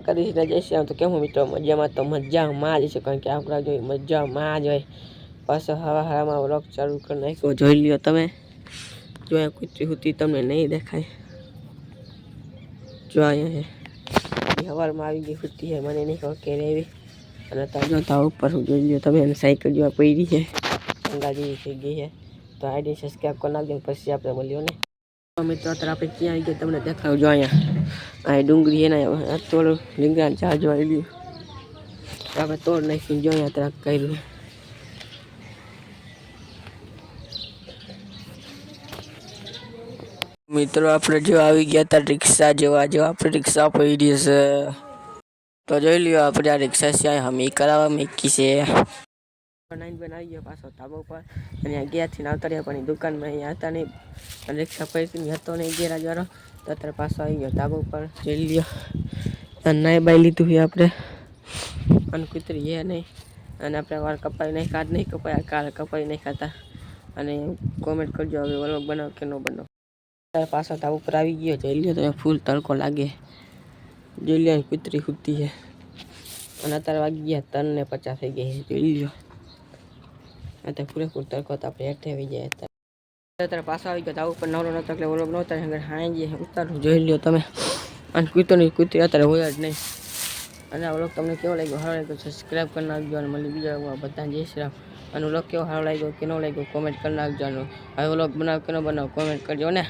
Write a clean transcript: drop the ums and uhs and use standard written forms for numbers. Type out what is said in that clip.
કરી જઈશ તો કેવું મિત્રો મજામાં તો મજામાં જ છે કારણ કે આપણા જોઈ મજામાં જ હોય પાછો હવામાં વ્લોગ ચાલુ કરી નાખ્યો જોઈ લ્યો તમે જો અહીંયા કૂતરી હુતી તમને નહીં દેખાય જો અહીંયા હવારમાં આવી ગઈ હુતી છે મને નહીં ખબર કે એવી અને ત્યાં જોતા ઉપર જોઈ લ્યો તમે અને સાયકલ જેવા પડી છે અંગાજી થઈ ગઈ છે તો આઈડી સબસ્ક્રાઈબ કરી નાખજો પછી આપણે મળ્યો ને મિત્રો અત્યારે આપણે ક્યાં આવી ગયા તમને દેખાડજો અહીંયા આ ડુંગળી એને થોડું લીંગડા ચા જોઈ લ્યું આપણે તોડ નાખીને જોઈએ અત્યારે કર્યું મિત્રો આપણે જો આવી ગયા હતા રિક્ષા જેવા જો આપણે રિક્ષા પડી છે તો જોઈ લ્યો આપણે આ રિક્ષા છે હમી કરાવવા મૂકી છે બનાવી ગયો પાછો ધાબા ઉપર અને ગેરથી આવતા રહ્યા પણ દુકાનમાં અહીંયા હતા નહીં અને રિક્ષા પડી હતો નહીં ગેરાજ વાળો તો અત્યારે પાછો આવી ગયો ધાબા ઉપર જોઈ લ્યો અને નાઈ બાઈ લીધું છે આપણે અને કૂતરી એ નહીં અને આપણે વાળ કપાઈ નહીં કાઢ નહીં કપાયા કાળ કપાઈ નહીં ખાતા અને કોમેન્ટ કરજો હવે વ્લોગ બનાવ કે ન બનાવ પાછો ધાબા ઉપર આવી ગયો જોઈ લ્યો તમે ફૂલ તડકો લાગે જોઈ લ્યો કૂતરી ખૂતી છે અને અત્યારે વાગી ગયા 3:50 થઈ ગઈ છે જોઈ લ્યો અત્યારે પૂરેપૂર તડકો તો આપણે હેઠે આવી જાય અત્યારે પાછા આવી ગયા ધાબા ઉપર નવરો નહોતો એટલે વ્લોગ નહોતો હાંજી ઉતારું જોઈ લ્યો તમે અને કૂતરી અત્યારે હોય જ નહીં અને આ વ્લોગ તમને કેવો લાગ્યો સારો લાગ્યો સબસ્ક્રાઈબ કરી નાખજો અને મળી બીજા બધા જય શ્રી રામ અને વ્લોગ કેવો સારો લાગ્યો કે ન લાગ્યો કોમેન્ટ કરી નાખજો હવે વ્લોગ બનાવ કે ન બનાવ કોમેન્ટ કરજો ને